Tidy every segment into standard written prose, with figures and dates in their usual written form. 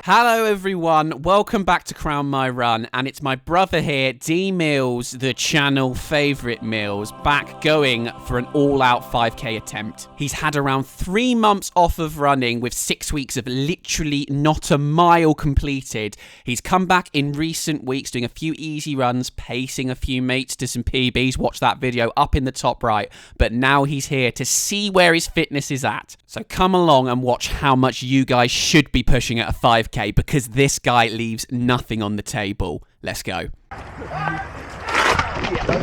Hello everyone, welcome back to Crown My Run, and it's my brother here, D Mills, the channel favourite Mills, back going for an all-out 5k attempt. He's had around 3 months off of running with 6 weeks of literally not a mile completed. He's come back in recent weeks doing a few easy runs, pacing a few mates to some PBs, watch that video up in the top right, but now he's here to see where his fitness is at. So come along and watch how much you guys should be pushing at a 5k, because this guy leaves nothing on the table. Let's go.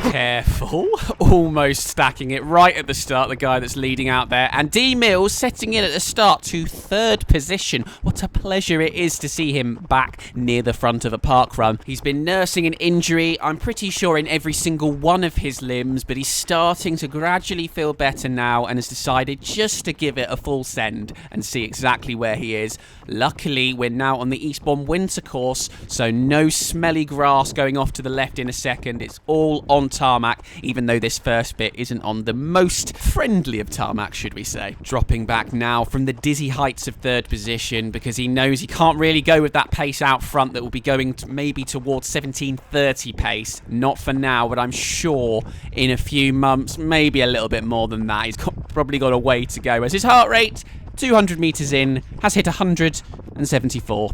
Careful, almost stacking it right at the start, the guy that's leading out there. And D Mills setting in at the start to 3rd position. What a pleasure it is to see him back near the front of a park run. He's been nursing an injury, I'm pretty sure in every single one of his limbs, but he's starting to gradually feel better now and has decided just to give it a full send and see exactly where he is. Luckily, we're now on the Eastbourne Winter course, so no smelly grass going off to the left in a second. It's all on tarmac, even though this first bit isn't on the most friendly of tarmac, should we say. Dropping back now from the dizzy heights of 3rd position, because he knows he can't really go with that pace out front that will be going maybe towards 17:30 pace. Not for now, but I'm sure in a few months, maybe a little bit more than that. He's probably got a way to go, as his heart rate, 200 metres in, has hit 174.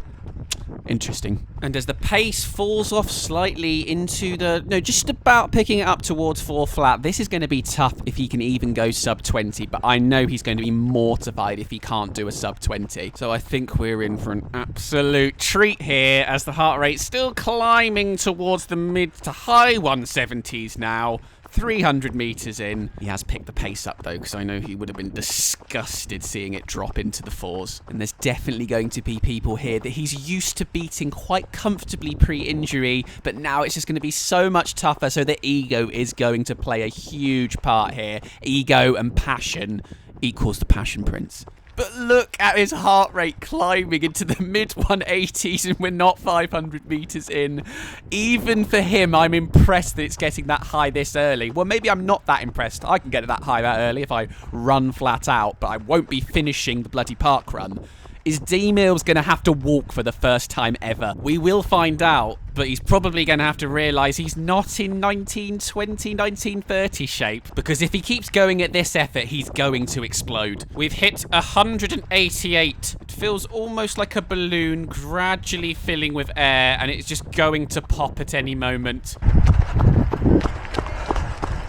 Interesting. And as the pace falls off slightly into just about picking it up towards 4 flat, this is going to be tough if he can even go sub 20, but I know he's going to be mortified if he can't do a sub 20. So I think we're in for an absolute treat here, as the heart rate's still climbing towards the mid to high 170s now. 300 metres in. He has picked the pace up, though, because I know he would have been disgusted seeing it drop into the 4s. And there's definitely going to be people here that he's used to beating quite comfortably pre-injury, but now it's just going to be so much tougher, so the ego is going to play a huge part here. Ego and passion equals the Passion Prince. But look at his heart rate climbing into the mid-180s, and we're not 500 metres in. Even for him, I'm impressed that it's getting that high this early. Well, maybe I'm not that impressed. I can get that high that early if I run flat out, but I won't be finishing the bloody park run. Is D Mills going to have to walk for the first time ever? We will find out, but he's probably going to have to realise he's not in 1920, 1930 shape, because if he keeps going at this effort, he's going to explode. We've hit 188. It feels almost like a balloon gradually filling with air, and it's just going to pop at any moment.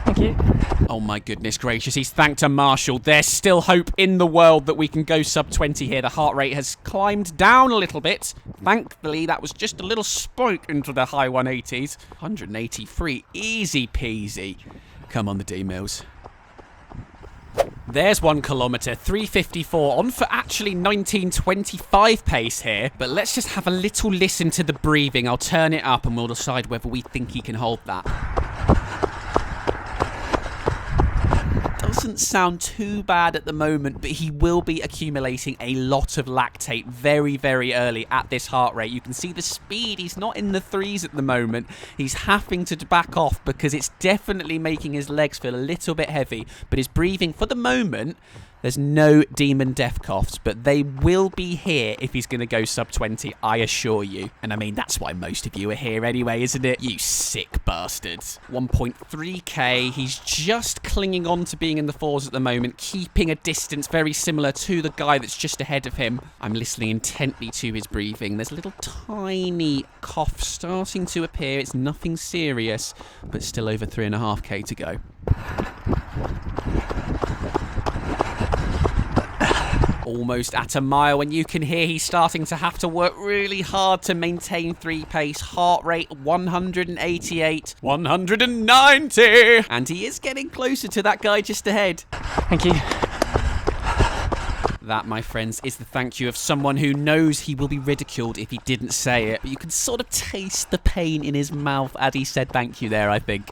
Thank you. Oh my goodness gracious, he's thanked a marshal. There's still hope in the world that we can go sub 20 here. The heart rate has climbed down a little bit. Thankfully, that was just a little spike into the high 180s. 183, easy peasy. Come on, the D Mills. There's 1 kilometre, 3:54, on for actually 19:25 pace here. But let's just have a little listen to the breathing. I'll turn it up and we'll decide whether we think he can hold that. Doesn't sound too bad at the moment, but he will be accumulating a lot of lactate very, very early at this heart rate. You can see the speed. He's not in the 3s at the moment. He's having to back off because it's definitely making his legs feel a little bit heavy. But his breathing, for the moment, there's no demon death coughs, but they will be here if he's going to go sub 20, I assure you. And I mean, that's why most of you are here anyway, isn't it? You sick bastards. 1.3k. He's just clinging on to being in the 4s at the moment, keeping a distance very similar to the guy that's just ahead of him. I'm listening intently to his breathing. There's a little tiny cough starting to appear. It's nothing serious, but still over 3.5k to go. Almost at a mile, and you can hear he's starting to have to work really hard to maintain 3 pace. Heart rate 188, 190, and he is getting closer to that guy just ahead. Thank you. That, my friends, is the thank you of someone who knows he will be ridiculed if he didn't say it. But you can sort of taste the pain in his mouth as he said thank you there, I think.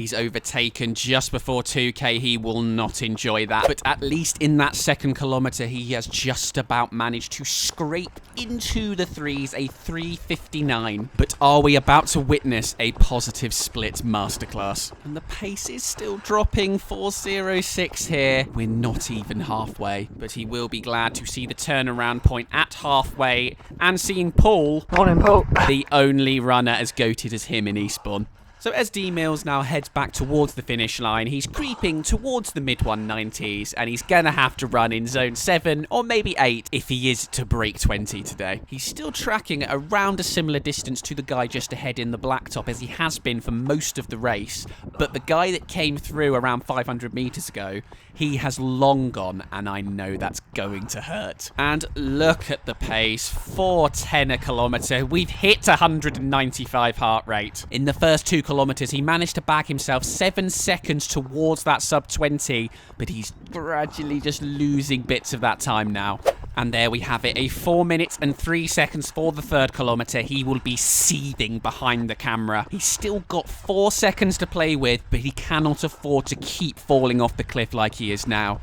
He's overtaken just before 2K. He will not enjoy that. But at least in that second kilometer, he has just about managed to scrape into the threes, a 3:59. But are we about to witness a positive split masterclass? And the pace is still dropping, 4:06 here. We're not even halfway, but he will be glad to see the turnaround point at halfway and seeing Paul, Morning, Paul, the only runner as goated as him in Eastbourne. So as D Mills now heads back towards the finish line, he's creeping towards the mid-190s, and he's gonna have to run in zone 7 or maybe 8 if he is to break 20 today. He's still tracking at around a similar distance to the guy just ahead in the blacktop as he has been for most of the race, but the guy that came through around 500 meters ago, he has long gone, and I know that's going to hurt. And look at the pace, 4:10 a kilometer. We've hit 195 heart rate. In the first 2 kilometers, he managed to bag himself 7 seconds towards that sub 20, but he's gradually just losing bits of that time now. And there we have it, a 4 minutes and 3 seconds for the third kilometer. He will be seething behind the camera. He's still got 4 seconds to play with, but he cannot afford to keep falling off the cliff like he is now.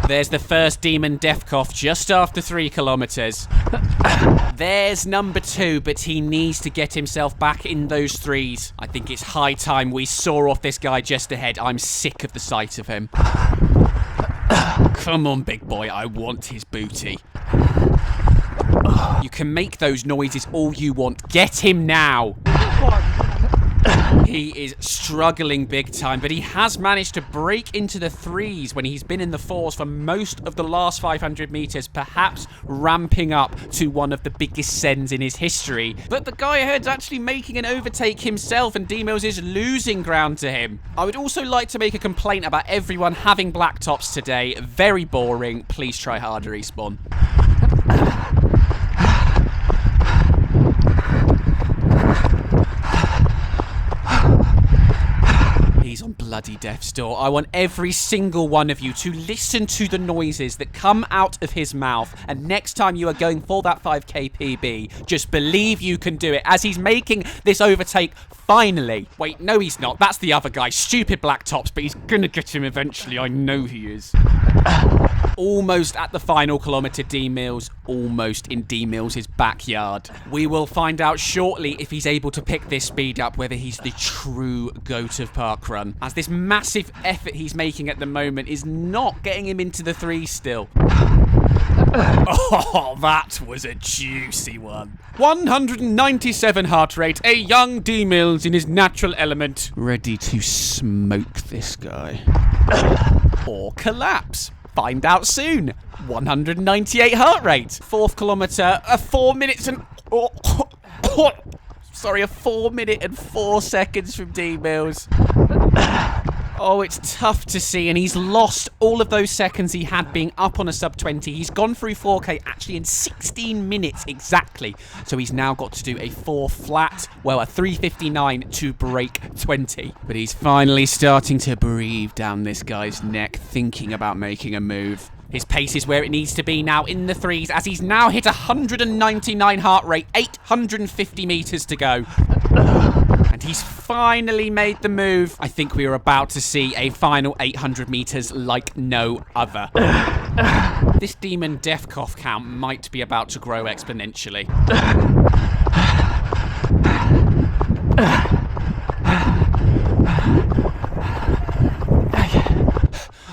There's the first demon death cough just after 3 kilometers. There's number 2, but he needs to get himself back in those threes. I think it's high time we saw off this guy just ahead. I'm sick of the sight of him. Come on, big boy, I want his booty. You can make those noises all you want. Get him now. He is struggling big time, but he has managed to break into the threes when he's been in the fours for most of the last 500 meters, perhaps ramping up to one of the biggest sends in his history. But the guy ahead's actually making an overtake himself, and D-Mills is losing ground to him. I would also like to make a complaint about everyone having black tops today. Very boring. Please try harder, Eastbourne. He's on bloody death's door. I want every single one of you to listen to the noises that come out of his mouth, and next time you are going for that 5k PB, just believe you can do it as he's making this overtake finally. Wait, no he's not. That's the other guy. Stupid black tops, but he's gonna get him eventually. I know he is. Almost at the final kilometer, D Mills, almost in D Mills' backyard. We will find out shortly if he's able to pick this speed up, whether he's the true GOAT of parkrun, as this massive effort he's making at the moment is not getting him into the threes still. Oh, that was a juicy one. 197 heart rate, a young D Mills in his natural element, ready to smoke this guy. Or collapse. Find out soon. 198 heart rate. Fourth kilometer, a 4 minutes and... Sorry, a 4 minute and 4 seconds from D Mills. Oh, it's tough to see, and he's lost all of those seconds he had being up on a sub 20. He's gone through 4K actually in 16 minutes exactly. So he's now got to do a 4 flat, well, a 3:59 to break 20. But he's finally starting to breathe down this guy's neck, thinking about making a move. His pace is where it needs to be now in the threes, as he's now hit 199 heart rate, 850 meters to go. And he's finally made the move. I think we are about to see a final 800 meters like no other. This demon death cough count might be about to grow exponentially.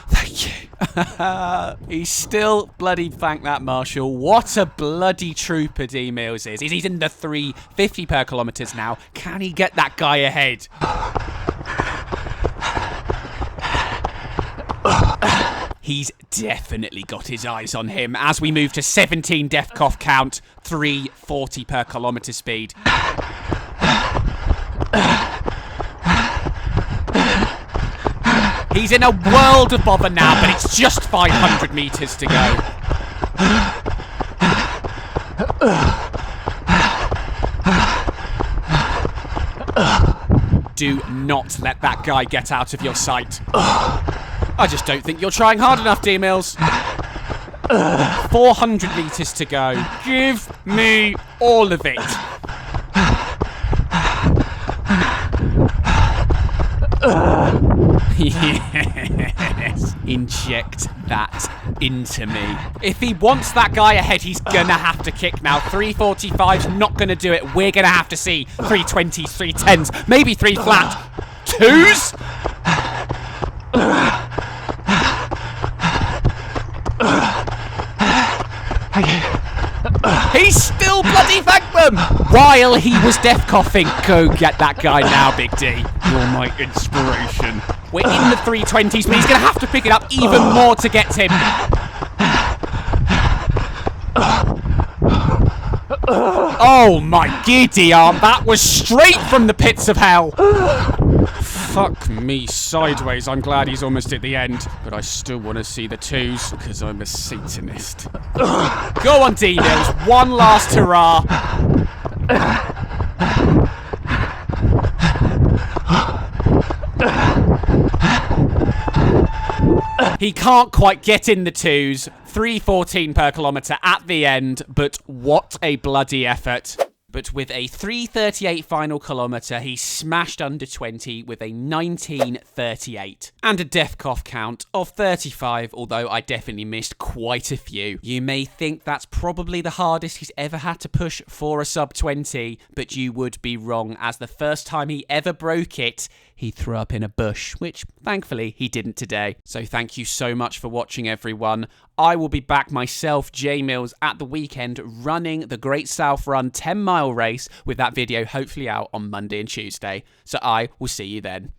Thank you. He's still bloody thanked that marshal. What a bloody trooper D Mills is. He's in the 350 per kilometers now. Can he get that guy ahead? He's definitely got his eyes on him as we move to 17 death cough count, 340 per kilometer speed. He's in a world of bother now, but it's just 500 meters to go. Do not let that guy get out of your sight. I just don't think you're trying hard enough, D Mills. 400 meters to go. Give me all of it. Yes. Inject that into me. If he wants that guy ahead, he's gonna have to kick now. 345's not gonna do it. We're gonna have to see 320s, 310s, maybe 3 flat. 2s? He's still bloody thanked them while he was death coughing. Go get that guy now, Big D. You're my inspiration. We're in the 320s, but he's going to have to pick it up even more to get him. Oh my giddy arm, that was straight from the pits of hell. Fuck me sideways, I'm glad he's almost at the end, but I still want to see the 2s, because I'm a Satanist. Go on, D-Mills, one last hurrah. He can't quite get in the 2s, 314 per kilometre at the end, but what a bloody effort. But with a 3:38 final kilometre, he smashed under 20 with a 19:38. And a death cough count of 35, although I definitely missed quite a few. You may think that's probably the hardest he's ever had to push for a sub 20, but you would be wrong, as the first time he ever broke it, he threw up in a bush, which thankfully he didn't today. So thank you so much for watching, everyone. I will be back myself, J Mills, at the weekend running the Great South Run 10-mile race, with that video hopefully out on Monday and Tuesday. So I will see you then.